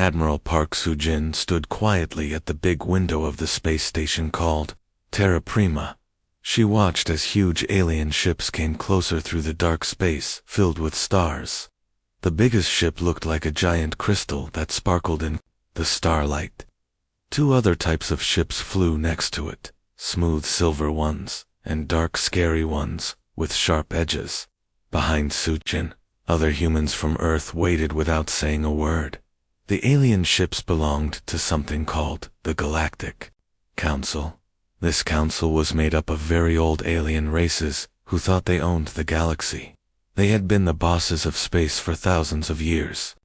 Admiral Park Soo-jin stood quietly at the big window of the space station called Terra Prima. She watched as huge alien ships came closer through the dark space filled with stars. The biggest ship looked like a giant crystal that sparkled in the starlight. Two other types of ships flew next to it, smooth silver ones, and dark scary ones, with sharp edges. Behind Soo-jin, other humans from Earth waited without saying a word. The alien ships belonged to something called the Galactic Council. This council was made up of very old alien races who thought they owned the galaxy. They had been the bosses of space for thousands of years.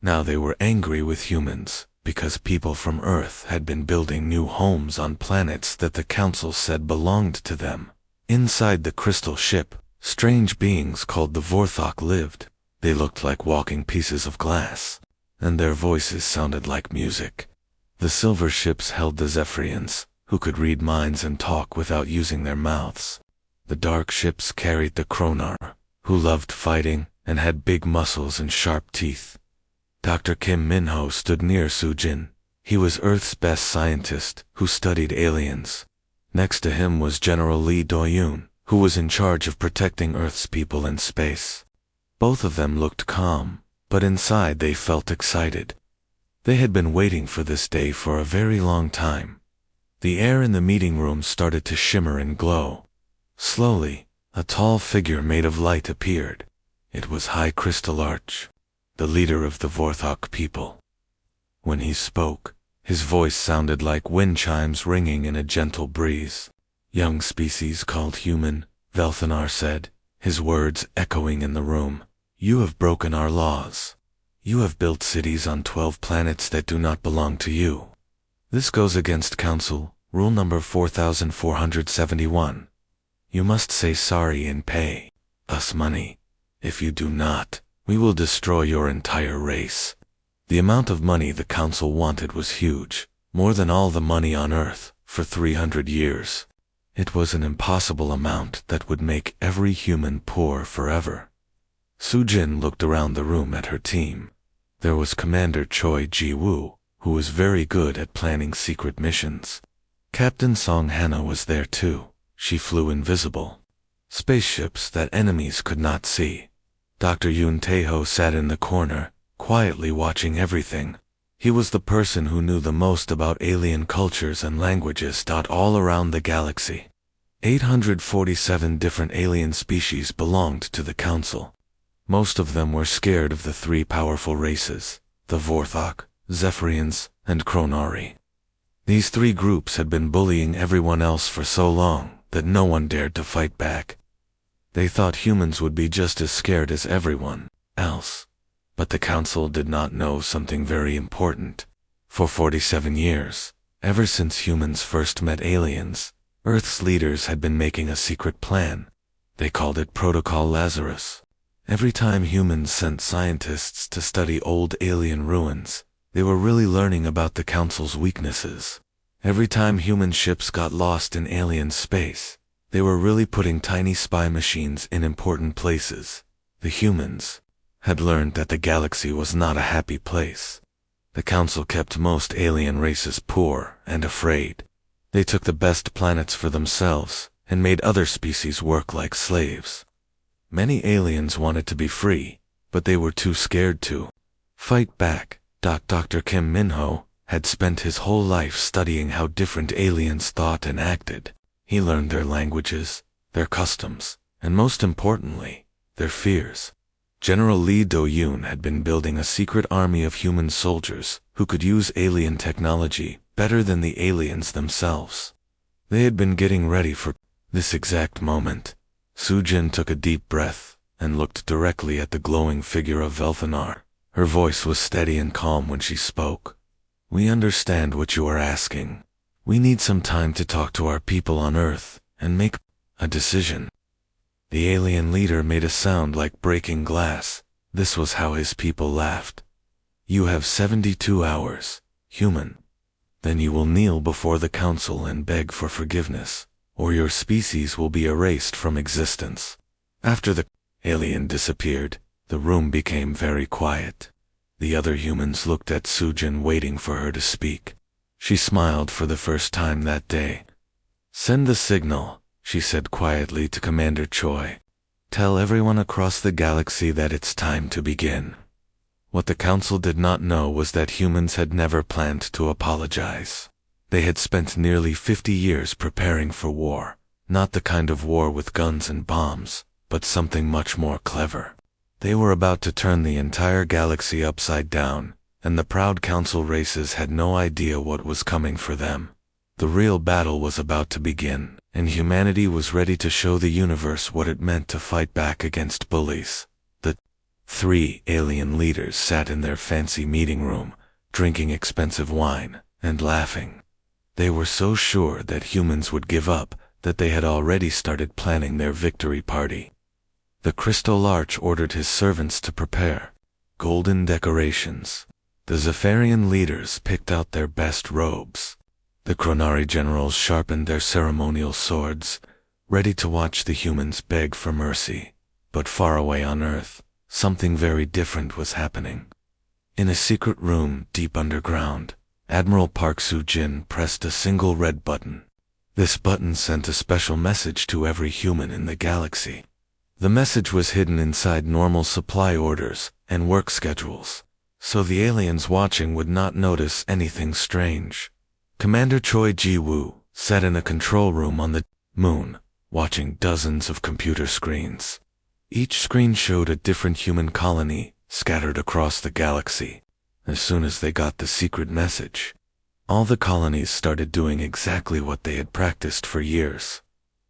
Now they were angry with humans because people from Earth had been building new homes on planets that the council said belonged to them. Inside the crystal ship, strange beings called the Vorthok lived. They looked like walking pieces of glass, and their voices sounded like music. The silver ships held the Zephyrians, who could read minds and talk without using their mouths. The dark ships carried the Kronar, who loved fighting and had big muscles and sharp teeth. Dr. Kim Min-ho stood near Soo-jin. He was Earth's best scientist who studied aliens. Next to him was General Lee Do-yoon, who was in charge of protecting Earth's people in space. Both of them looked calm, but inside they felt excited. They had been waiting for this day for a very long time. The air in the meeting room started to shimmer and glow. Slowly, a tall figure made of light appeared. It was High Crystal Arch, the leader of the Vorthok people. When he spoke, his voice sounded like wind chimes ringing in a gentle breeze. "Young species called human," Velthanar said, his words echoing in the room. "You have broken our laws. You have built cities on 12 planets that do not belong to you. This goes against Council Rule number 4471. You must say sorry and pay us money. If you do not, we will destroy your entire race." The amount of money the council wanted was huge, more than all the money on Earth for 300 years. It was an impossible amount that would make every human poor forever. Soo-jin looked around the room at her team. There was Commander Choi Ji-woo, who was very good at planning secret missions. Captain Song Hana was there too. She flew invisible. Spaceships that enemies could not see. Dr. Yoon Tae-ho sat in the corner, quietly watching everything. He was the person who knew the most about alien cultures and languages all around the galaxy. 847 different alien species belonged to the council. Most of them were scared of the three powerful races, the Vorthok, Zephyrians, and Kronari. These three groups had been bullying everyone else for so long that no one dared to fight back. They thought humans would be just as scared as everyone else. But the council did not know something very important. For 47 years, ever since humans first met aliens, Earth's leaders had been making a secret plan. They called it Protocol Lazarus. Every time humans sent scientists to study old alien ruins, they were really learning about the council's weaknesses. Every time human ships got lost in alien space, they were really putting tiny spy machines in important places. The humans had learned that the galaxy was not a happy place. The council kept most alien races poor and afraid. They took the best planets for themselves and made other species work like slaves. Many aliens wanted to be free, but they were too scared to fight back. Dr. Kim Min-ho had spent his whole life studying how different aliens thought and acted. He learned their languages, their customs, and most importantly, their fears. General Lee Do-yoon had been building a secret army of human soldiers who could use alien technology better than the aliens themselves. They had been getting ready for this exact moment. Soo-jin took a deep breath and looked directly at the glowing figure of Velthanar. Her voice was steady and calm when she spoke. "We understand what you are asking. We need some time to talk to our people on Earth and make a decision." The alien leader made a sound like breaking glass. This was how his people laughed. "You have 72 hours, human. Then you will kneel before the council and beg for forgiveness, or your species will be erased from existence." After the alien disappeared, the room became very quiet. The other humans looked at Sujin, waiting for her to speak. She smiled for the first time that day. "Send the signal," she said quietly to Commander Choi. "Tell everyone across the galaxy that it's time to begin." What the Council did not know was that humans had never planned to apologize. They had spent nearly 50 years preparing for war, not the kind of war with guns and bombs, but something much more clever. They were about to turn the entire galaxy upside down, and the proud Council races had no idea what was coming for them. The real battle was about to begin, and humanity was ready to show the universe what it meant to fight back against bullies. The 3 alien leaders sat in their fancy meeting room, drinking expensive wine and laughing. They were so sure that humans would give up that they had already started planning their victory party. The Crystal Arch ordered his servants to prepare golden decorations. The Zephyrian leaders picked out their best robes. The Chronari generals sharpened their ceremonial swords, ready to watch the humans beg for mercy. But far away on Earth, something very different was happening. In a secret room deep underground, Admiral Park Soo-jin pressed a single red button. This button sent a special message to every human in the galaxy. The message was hidden inside normal supply orders and work schedules, so the aliens watching would not notice anything strange. Commander Choi Ji-woo sat in a control room on the moon, watching dozens of computer screens. Each screen showed a different human colony scattered across the galaxy. As soon as they got the secret message, all the colonies started doing exactly what they had practiced for years.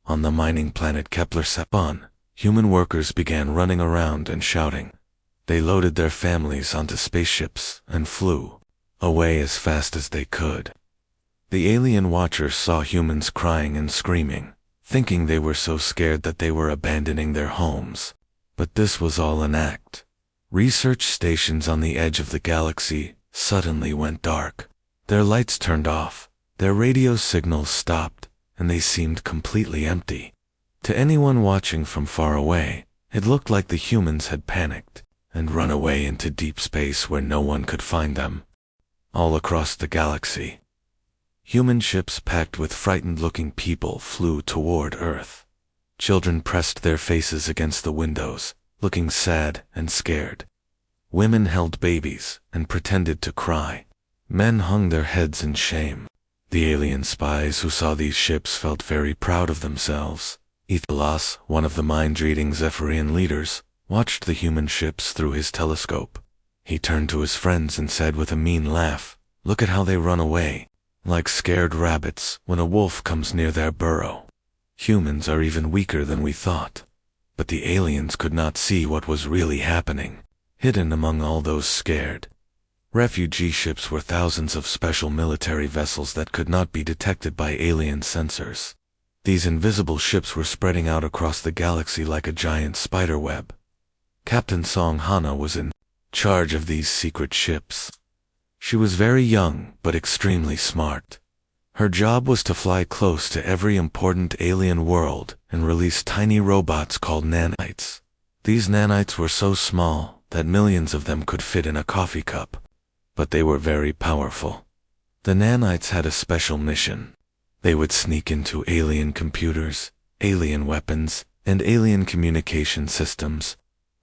On the mining planet Kepler-Sepon, human workers began running around and shouting. They loaded their families onto spaceships and flew away as fast as they could. The alien watchers saw humans crying and screaming, thinking they were so scared that they were abandoning their homes. But this was all an act. Research stations on the edge of the galaxy suddenly went dark. Their lights turned off, their radio signals stopped, and they seemed completely empty. To anyone watching from far away, it looked like the humans had panicked and run away into deep space where no one could find them. All across the galaxy, human ships packed with frightened-looking people flew toward Earth. Children pressed their faces against the windows, looking sad and scared. Women held babies and pretended to cry. Men hung their heads in shame. The alien spies who saw these ships felt very proud of themselves. Ethelas, one of the mind-reading Zephyrian leaders, watched the human ships through his telescope. He turned to his friends and said with a mean laugh, "Look at how they run away, like scared rabbits when a wolf comes near their burrow. Humans are even weaker than we thought." But the aliens could not see what was really happening, hidden among all those scared. Refugee ships were thousands of special military vessels that could not be detected by alien sensors. These invisible ships were spreading out across the galaxy like a giant spider web. Captain Song Hana was in charge of these secret ships. She was very young but extremely smart. Her job was to fly close to every important alien world and release tiny robots called nanites. These nanites were so small that millions of them could fit in a coffee cup. But they were very powerful. The nanites had a special mission. They would sneak into alien computers, alien weapons, and alien communication systems.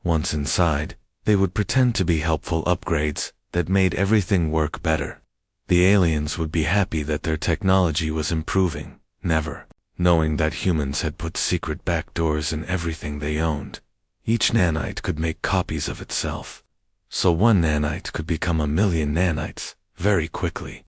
Once inside, they would pretend to be helpful upgrades that made everything work better. The aliens would be happy that their technology was improving, never knowing that humans had put secret backdoors in everything they owned. Each nanite could make copies of itself. So one nanite could become 1,000,000 nanites very quickly.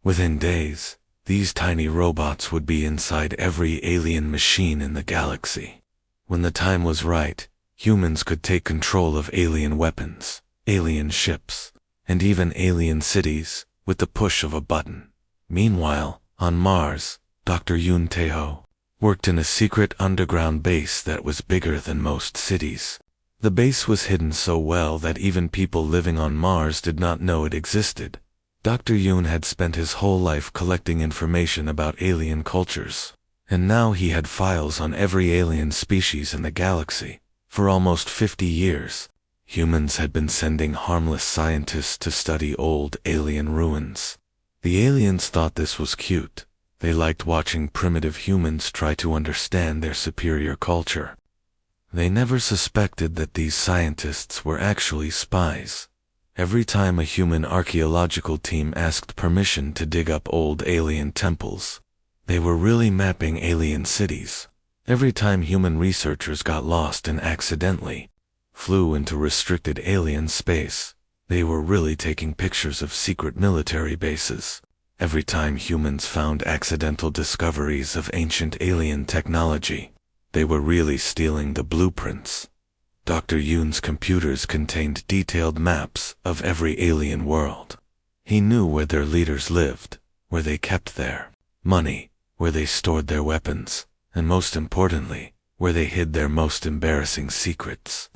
Within days, these tiny robots would be inside every alien machine in the galaxy. When the time was right, humans could take control of alien weapons, alien ships, and even alien cities with the push of a button. Meanwhile, on Mars, Dr. Yoon Tae-ho worked in a secret underground base that was bigger than most cities. The base was hidden so well that even people living on Mars did not know it existed. Dr. Yoon had spent his whole life collecting information about alien cultures, and now he had files on every alien species in the galaxy. For almost 50 years, Humans had been sending harmless scientists to study old alien ruins. The aliens thought this was cute. They liked watching primitive humans try to understand their superior culture. They never suspected that these scientists were actually spies. Every time a human archaeological team asked permission to dig up old alien temples, they were really mapping alien cities. Every time human researchers got lost and accidentally flew into restricted alien space, they were really taking pictures of secret military bases. Every time humans found accidental discoveries of ancient alien technology, they were really stealing the blueprints. Dr. Yoon's computers contained detailed maps of every alien world. He knew where their leaders lived, where they kept their money, where they stored their weapons, and most importantly, where they hid their most embarrassing secrets.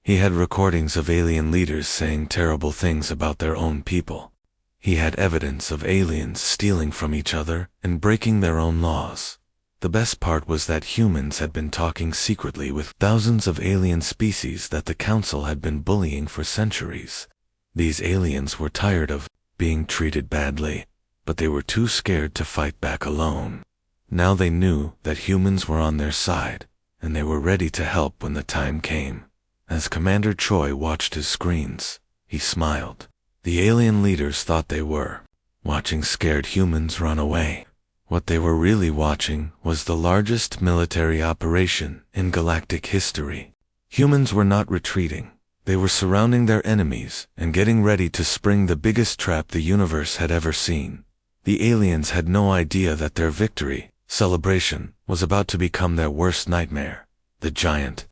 He had recordings of alien leaders saying terrible things about their own people. He had evidence of aliens stealing from each other and breaking their own laws. The best part was that humans had been talking secretly with thousands of alien species that the Council had been bullying for centuries. These aliens were tired of being treated badly, but they were too scared to fight back alone. Now they knew that humans were on their side, and they were ready to help when the time came. As Commander Choi watched his screens, he smiled. The alien leaders thought they were watching scared humans run away. What they were really watching was the largest military operation in galactic history. Humans were not retreating. They were surrounding their enemies and getting ready to spring the biggest trap the universe had ever seen. The aliens had no idea that their victory celebration was about to become their worst nightmare. The giant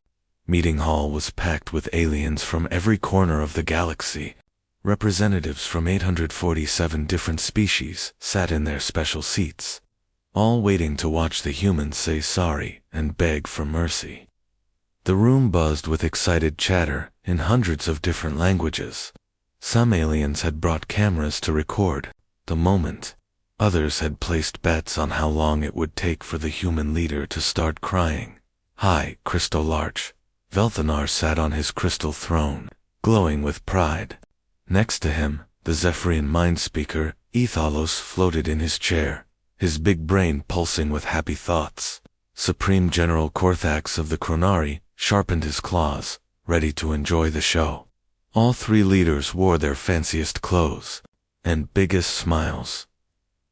meeting hall was packed with aliens from every corner of the galaxy. Representatives from 847 different species sat in their special seats, all waiting to watch the humans say sorry and beg for mercy. The room buzzed with excited chatter in hundreds of different languages. Some aliens had brought cameras to record the moment. Others had placed bets on how long it would take for the human leader to start crying. High Crystal Larch, Velthanar sat on his crystal throne, glowing with pride. Next to him, the Zephyrian mind speaker, Ethalos, floated in his chair, his big brain pulsing with happy thoughts. Supreme General Korthax of the Chronari sharpened his claws, ready to enjoy the show. All three leaders wore their fanciest clothes and biggest smiles.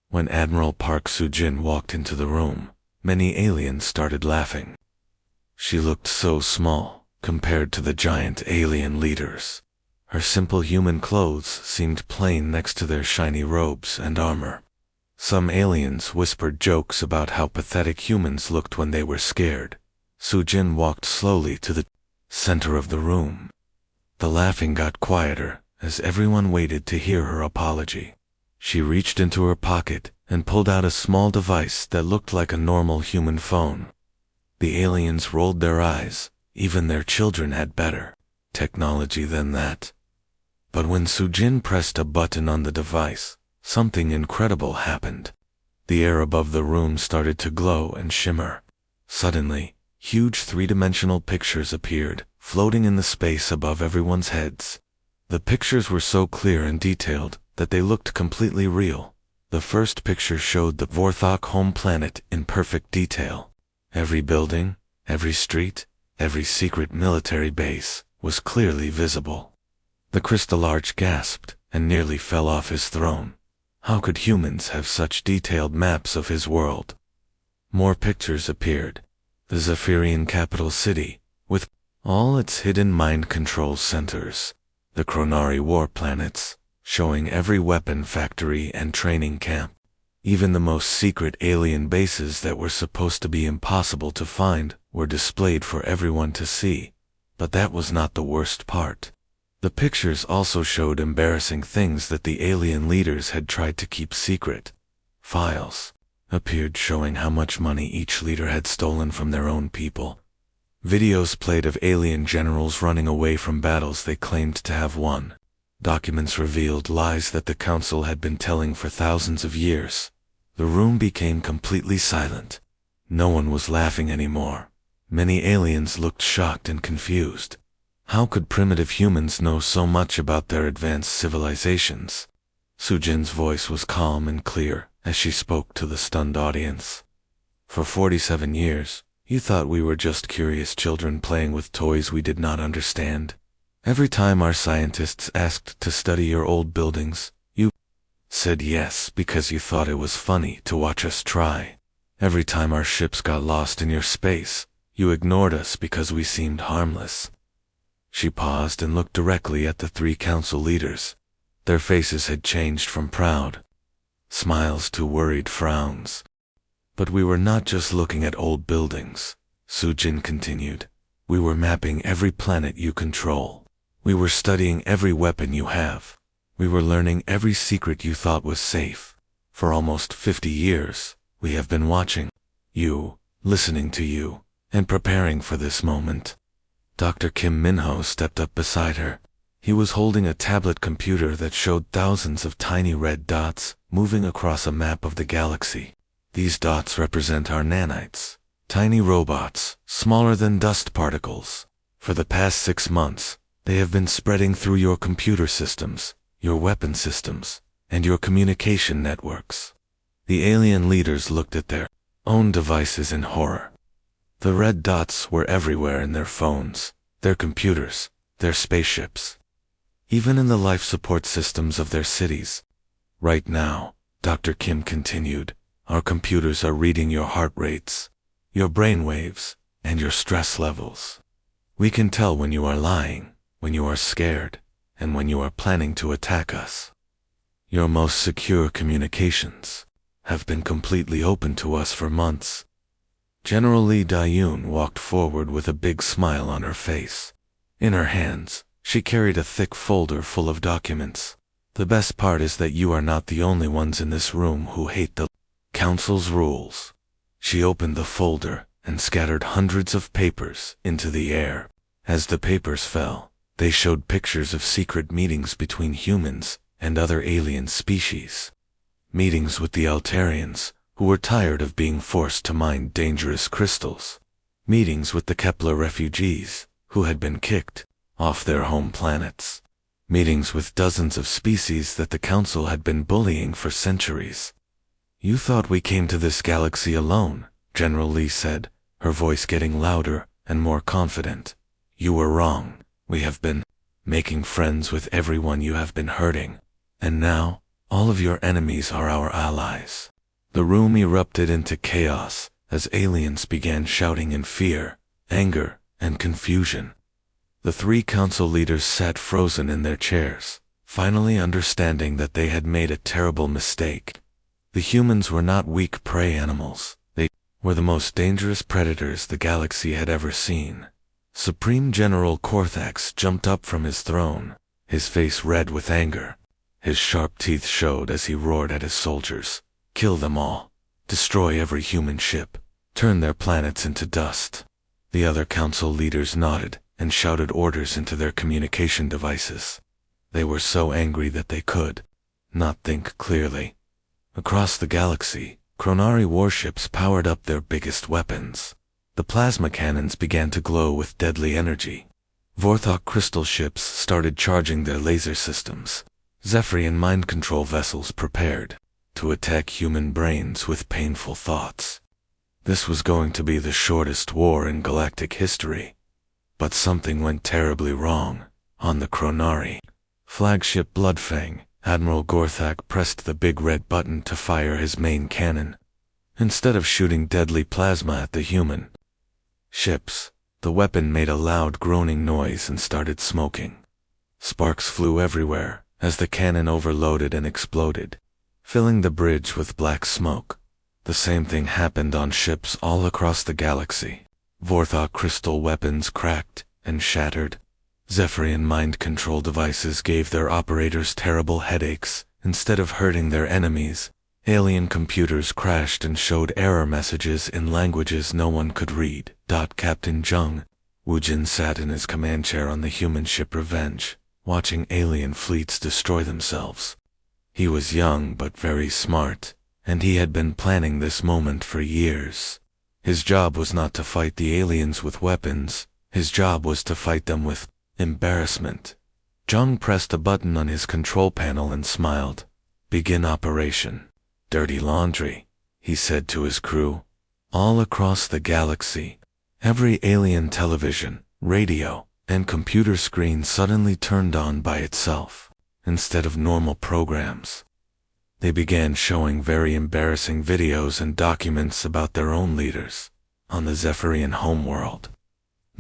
When Admiral Park Soo-jin walked into the room, many aliens started laughing. She looked so small compared to the giant alien leaders. Her simple human clothes seemed plain next to their shiny robes and armor. Some aliens whispered jokes about how pathetic humans looked when they were scared. Soo-jin walked slowly to the center of the room. The laughing got quieter as everyone waited to hear her apology. She reached into her pocket and pulled out a small device that looked like a normal human phone. The aliens rolled their eyes. Even their children had better technology than that. But when Soo-jin pressed a button on the device, something incredible happened. The air above the room started to glow and shimmer. Suddenly, huge three-dimensional pictures appeared, floating in the space above everyone's heads. The pictures were so clear and detailed that they looked completely real. The first picture showed the Vorthok home planet in perfect detail. Every building, every street, every secret military base was clearly visible. The Crystal Arch gasped and nearly fell off his throne. How could humans have such detailed maps of his world? More pictures appeared. The Zephyrian capital city, with all its hidden mind control centers. The Chronari war planets, showing every weapon factory and training camp. Even the most secret alien bases that were supposed to be impossible to find were displayed for everyone to see. But that was not the worst part. The pictures also showed embarrassing things that the alien leaders had tried to keep secret. Files appeared showing how much money each leader had stolen from their own people. Videos played of alien generals running away from battles they claimed to have won. Documents revealed lies that the Council had been telling for thousands of years. The room became completely silent. No one was laughing anymore. Many aliens looked shocked and confused. How could primitive humans know so much about their advanced civilizations? Sujin's voice was calm and clear as she spoke to the stunned audience. For 47 years, you thought we were just curious children playing with toys we did not understand. Every time our scientists asked to study your old buildings, you said yes because you thought it was funny to watch us try. Every time our ships got lost in your space, you ignored us because we seemed harmless. She paused and looked directly at the three council leaders. Their faces had changed from proud smiles to worried frowns. But we were not just looking at old buildings, Sujin continued. We were mapping every planet you control. We were studying every weapon you have. We were learning every secret you thought was safe. For almost 50 years, we have been watching you, listening to you, and preparing for this moment. Dr. Kim Minho stepped up beside her. He was holding a tablet computer that showed thousands of tiny red dots moving across a map of the galaxy. These dots represent our nanites, tiny robots, smaller than dust particles. For the past 6 months, they have been spreading through your computer systems, your weapon systems, and your communication networks. The alien leaders looked at their own devices in horror. The red dots were everywhere in their phones, their computers, their spaceships, even in the life support systems of their cities. Right now, Dr. Kim continued, our computers are reading your heart rates, your brain waves, and your stress levels. We can tell when you are lying, when you are scared, and when you are planning to attack us. Your most secure communications have been completely open to us for months. General Lee Dayun walked forward with a big smile on her face. In her hands, she carried a thick folder full of documents. The best part is that you are not the only ones in this room who hate the Council's rules. She opened the folder and scattered hundreds of papers into the air. As the papers fell, they showed pictures of secret meetings between humans and other alien species. Meetings with the Altarians, who were tired of being forced to mine dangerous crystals. Meetings with the Kepler refugees, who had been kicked off their home planets. Meetings with dozens of species that the Council had been bullying for centuries. You thought we came to this galaxy alone, General Lee said, her voice getting louder and more confident. You were wrong. We have been making friends with everyone you have been hurting. And now, all of your enemies are our allies. The room erupted into chaos as aliens began shouting in fear, anger, and confusion. The three council leaders sat frozen in their chairs, finally understanding that they had made a terrible mistake. The humans were not weak prey animals. They were the most dangerous predators the galaxy had ever seen. Supreme General Korthax jumped up from his throne, his face red with anger. His sharp teeth showed as he roared at his soldiers. Kill them all. Destroy every human ship. Turn their planets into dust. The other council leaders nodded and shouted orders into their communication devices. They were so angry that they could not think clearly. Across the galaxy, Chronari warships powered up their biggest weapons. The plasma cannons began to glow with deadly energy. Vorthok crystal ships started charging their laser systems. Zephyrian mind control vessels prepared to attack human brains with painful thoughts. This was going to be the shortest war in galactic history. But something went terribly wrong. On the Chronari flagship Bloodfang, Admiral Gorthak pressed the big red button to fire his main cannon. Instead of shooting deadly plasma at the human ships, the weapon made a loud groaning noise and started smoking. Sparks flew everywhere as the cannon overloaded and exploded, filling the bridge with black smoke. The same thing happened on ships all across the galaxy. Vorthok crystal weapons cracked and shattered. Zephyrian mind control devices gave their operators terrible headaches. Instead of hurting their enemies, alien computers crashed and showed error messages in languages no one could read. Captain Zheng Wujin sat in his command chair on the human ship Revenge, watching alien fleets destroy themselves. He was young but very smart, and he had been planning this moment for years. His job was not to fight the aliens with weapons. His job was to fight them with Embarrassment. Jung pressed a button on his control panel and smiled. Begin operation. Dirty laundry, he said to his crew. All across the galaxy, every alien television, radio, and computer screen suddenly turned on by itself, instead of normal programs. They began showing very embarrassing videos and documents about their own leaders on the Zephyrian homeworld.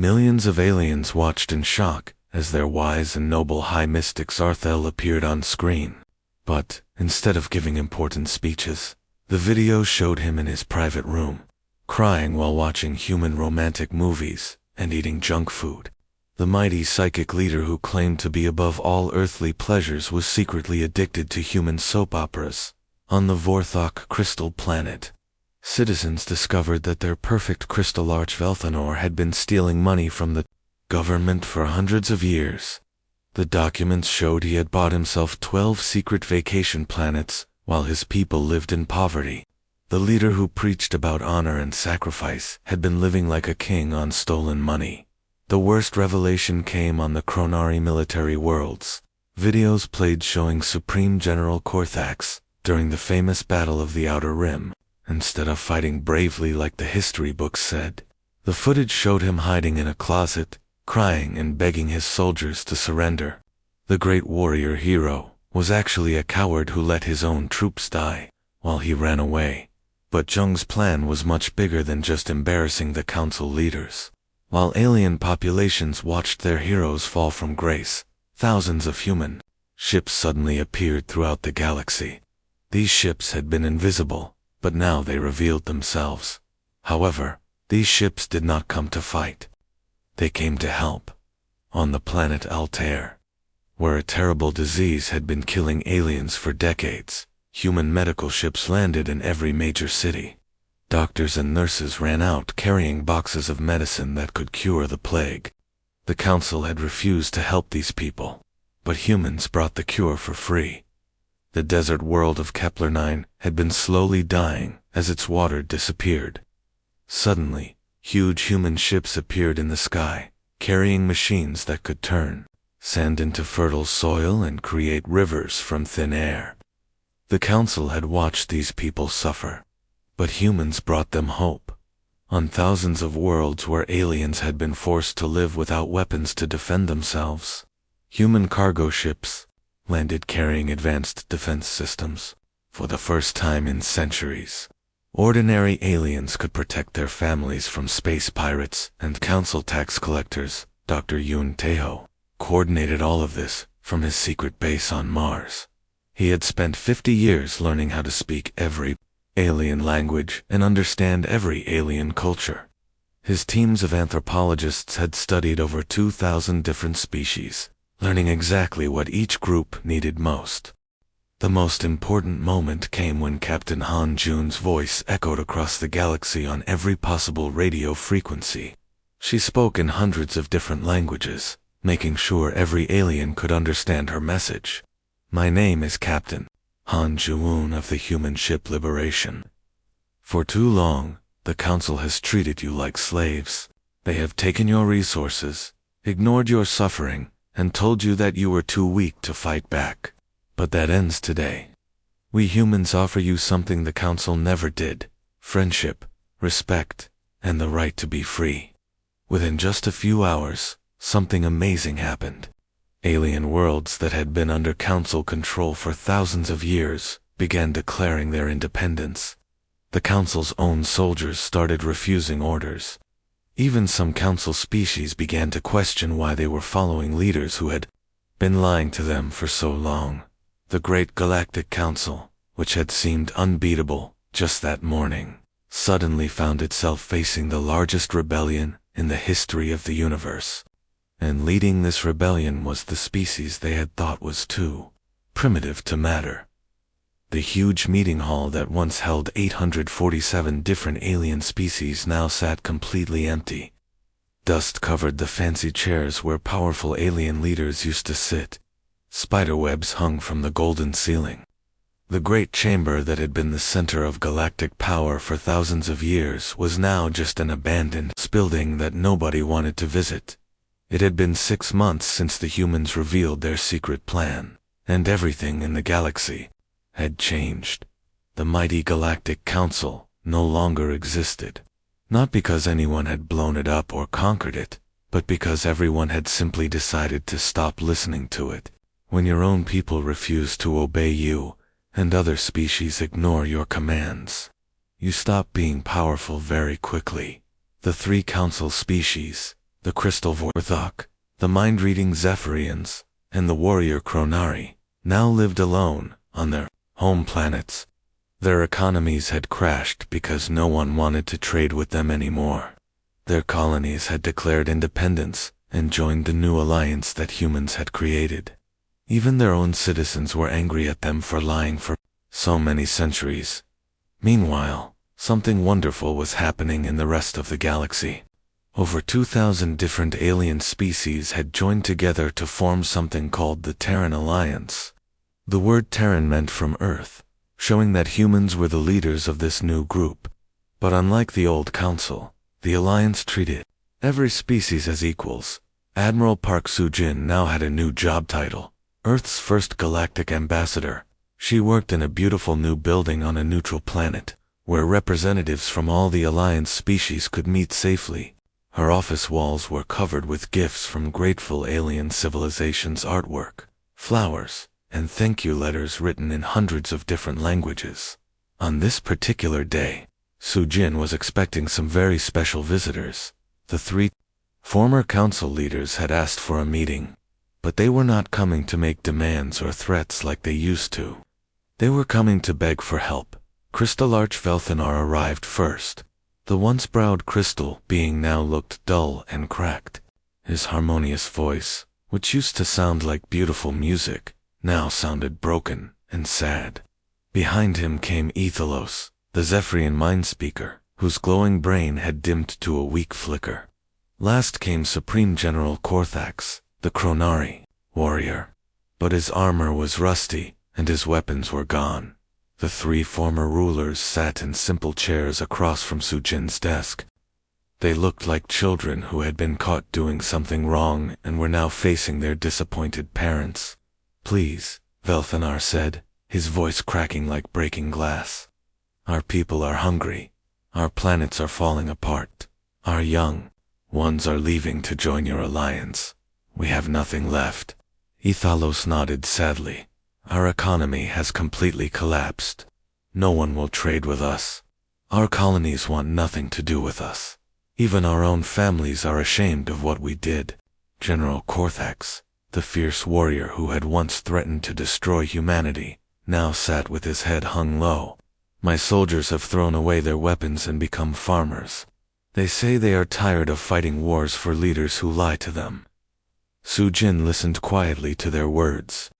Millions of aliens watched in shock as their wise and noble High Mystic Zarthel appeared on screen. But, instead of giving important speeches, the video showed him in his private room, crying while watching human romantic movies and eating junk food. The mighty psychic leader who claimed to be above all earthly pleasures was secretly addicted to human soap operas. On the Vorthok crystal planet, citizens discovered that their perfect crystal arch Velthanor had been stealing money from the government for hundreds of years. The documents showed he had bought himself 12 secret vacation planets while his people lived in poverty. The leader who preached about honor and sacrifice had been living like a king on stolen money. The worst revelation came on the Chronari military worlds. Videos played showing Supreme General Korthax during the famous Battle of the Outer Rim, instead of fighting bravely like the history books said. The footage showed him hiding in a closet, crying and begging his soldiers to surrender. The great warrior hero was actually a coward who let his own troops die while he ran away. But Jung's plan was much bigger than just embarrassing the council leaders. While alien populations watched their heroes fall from grace, thousands of human ships suddenly appeared throughout the galaxy. These ships had been invisible, but now they revealed themselves. However, these ships did not come to fight. They came to help. On the planet Altair, where a terrible disease had been killing aliens for decades, human medical ships landed in every major city. Doctors and nurses ran out carrying boxes of medicine that could cure the plague. The council had refused to help these people, but humans brought the cure for free. The desert world of Kepler 9 had been slowly dying as its water disappeared. Suddenly, huge human ships appeared in the sky, carrying machines that could turn sand into fertile soil and create rivers from thin air. The council had watched these people suffer, but humans brought them hope. On thousands of worlds where aliens had been forced to live without weapons to defend themselves, human cargo ships landed carrying advanced defense systems. For the first time in centuries, ordinary aliens could protect their families from space pirates and council tax collectors. Dr. Yoon Taeho coordinated all of this from his secret base on Mars. He had spent 50 years learning how to speak every alien language and understand every alien culture. His teams of anthropologists had studied over 2,000 different species, learning exactly what each group needed most. The most important moment came when Captain Han Jun's voice echoed across the galaxy on every possible radio frequency. She spoke in hundreds of different languages, making sure every alien could understand her message. My name is Captain Han Ju-woon of the Human Ship Liberation. For too long, the Council has treated you like slaves. They have taken your resources, ignored your suffering, and told you that you were too weak to fight back. But that ends today. We humans offer you something the Council never did: friendship, respect, and the right to be free. Within just a few hours, something amazing happened. Alien worlds that had been under Council control for thousands of years began declaring their independence. The Council's own soldiers started refusing orders. Even some Council species began to question why they were following leaders who had been lying to them for so long. The Great Galactic Council, which had seemed unbeatable just that morning, suddenly found itself facing the largest rebellion in the history of the universe. And leading this rebellion was the species they had thought was too primitive to matter. The huge meeting hall that once held 847 different alien species now sat completely empty. Dust covered the fancy chairs where powerful alien leaders used to sit. Spiderwebs hung from the golden ceiling. The great chamber that had been the center of galactic power for thousands of years was now just an abandoned building that nobody wanted to visit. It had been 6 months since the humans revealed their secret plan, and everything in the galaxy had changed. The mighty Galactic Council no longer existed. Not because anyone had blown it up or conquered it, but because everyone had simply decided to stop listening to it. When your own people refuse to obey you, and other species ignore your commands, you stop being powerful very quickly. The 3 council species, the Crystal Vorthok, the mind-reading Zephyrians, and the warrior Chronari, now lived alone on their home planets. Their economies had crashed because no one wanted to trade with them anymore. Their colonies had declared independence and joined the new alliance that humans had created. Even their own citizens were angry at them for lying for so many centuries. Meanwhile, something wonderful was happening in the rest of the galaxy. Over 2,000 different alien species had joined together to form something called the Terran Alliance. The word Terran meant from Earth, showing that humans were the leaders of this new group. But unlike the old council, the Alliance treated every species as equals. Admiral Park Soo-jin now had a new job title, Earth's first galactic ambassador. She worked in a beautiful new building on a neutral planet, where representatives from all the Alliance species could meet safely. Her office walls were covered with gifts from grateful alien civilizations' artwork, flowers, and thank you letters written in hundreds of different languages. On this particular day, Soo-jin was expecting some very special visitors. The 3 former council leaders had asked for a meeting, but they were not coming to make demands or threats like they used to. They were coming to beg for help. Crystal Arch Velthanar arrived first. The once-proud Crystal being now looked dull and cracked. His harmonious voice, which used to sound like beautiful music, now sounded broken and sad. Behind him came Aethalos, the Zephyrian mind speaker, whose glowing brain had dimmed to a weak flicker. Last came Supreme General Korthax, the Chronari warrior. But his armor was rusty, and his weapons were gone. The 3 former rulers sat in simple chairs across from Soo-jin's desk. They looked like children who had been caught doing something wrong and were now facing their disappointed parents. "Please," Velthanar said, his voice cracking like breaking glass. "Our people are hungry. Our planets are falling apart. Our young ones are leaving to join your alliance. We have nothing left." Aethalos nodded sadly. "Our economy has completely collapsed. No one will trade with us. Our colonies want nothing to do with us. Even our own families are ashamed of what we did." General Korthax, the fierce warrior who had once threatened to destroy humanity, now sat with his head hung low. "My soldiers have thrown away their weapons and become farmers. They say they are tired of fighting wars for leaders who lie to them." Soo-jin listened quietly to their words.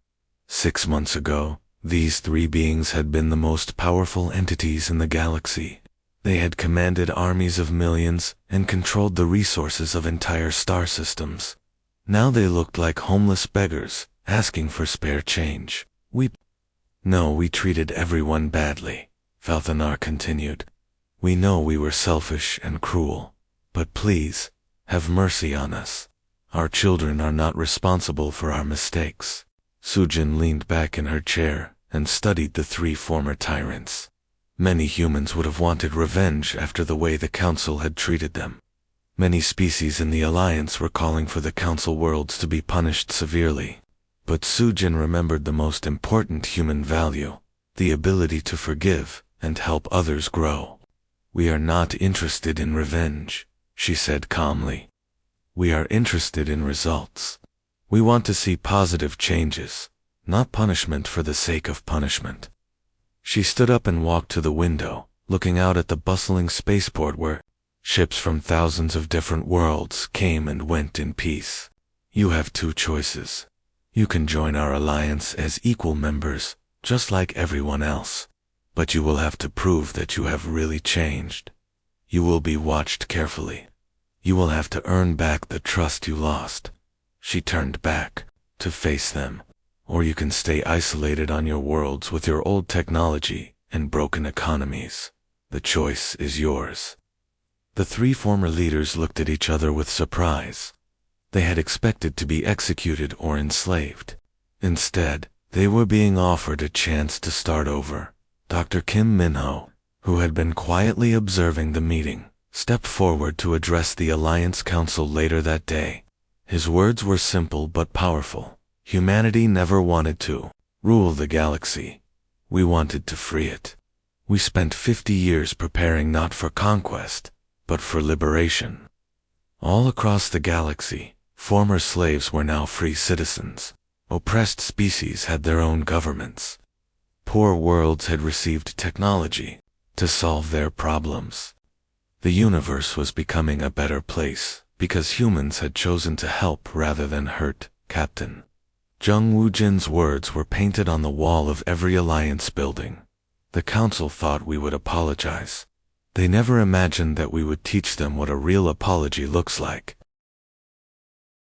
6 months ago, these 3 beings had been the most powerful entities in the galaxy. They had commanded armies of millions and controlled the resources of entire star systems. Now they looked like homeless beggars, asking for spare change. No, we treated everyone badly," Velthanar continued. "We know we were selfish and cruel, but please, have mercy on us. Our children are not responsible for our mistakes." Soo-jin leaned back in her chair and studied the 3 former tyrants. Many humans would have wanted revenge after the way the Council had treated them. Many species in the Alliance were calling for the Council worlds to be punished severely. But Soo-jin remembered the most important human value, the ability to forgive and help others grow. "We are not interested in revenge," she said calmly. "We are interested in results. We want to see positive changes, not punishment for the sake of punishment." She stood up and walked to the window, looking out at the bustling spaceport where ships from thousands of different worlds came and went in peace. "You have 2 choices. You can join our alliance as equal members, just like everyone else. But you will have to prove that you have really changed. You will be watched carefully. You will have to earn back the trust you lost." She turned back to face them. "Or you can stay isolated on your worlds with your old technology and broken economies. The choice is yours." The 3 former leaders looked at each other with surprise. They had expected to be executed or enslaved. Instead, they were being offered a chance to start over. Dr. Kim Min-ho, who had been quietly observing the meeting, stepped forward to address the Alliance Council later that day. His words were simple but powerful. Humanity never wanted to rule the galaxy. We wanted to free it. We spent 50 years preparing not for conquest, but for liberation. All across the galaxy, former slaves were now free citizens. Oppressed species had their own governments. Poor worlds had received technology to solve their problems. The universe was becoming a better place because humans had chosen to help rather than hurt. Captain Jung Woo-jin's words were painted on the wall of every Alliance building. The Council thought we would apologize. They never imagined that we would teach them what a real apology looks like.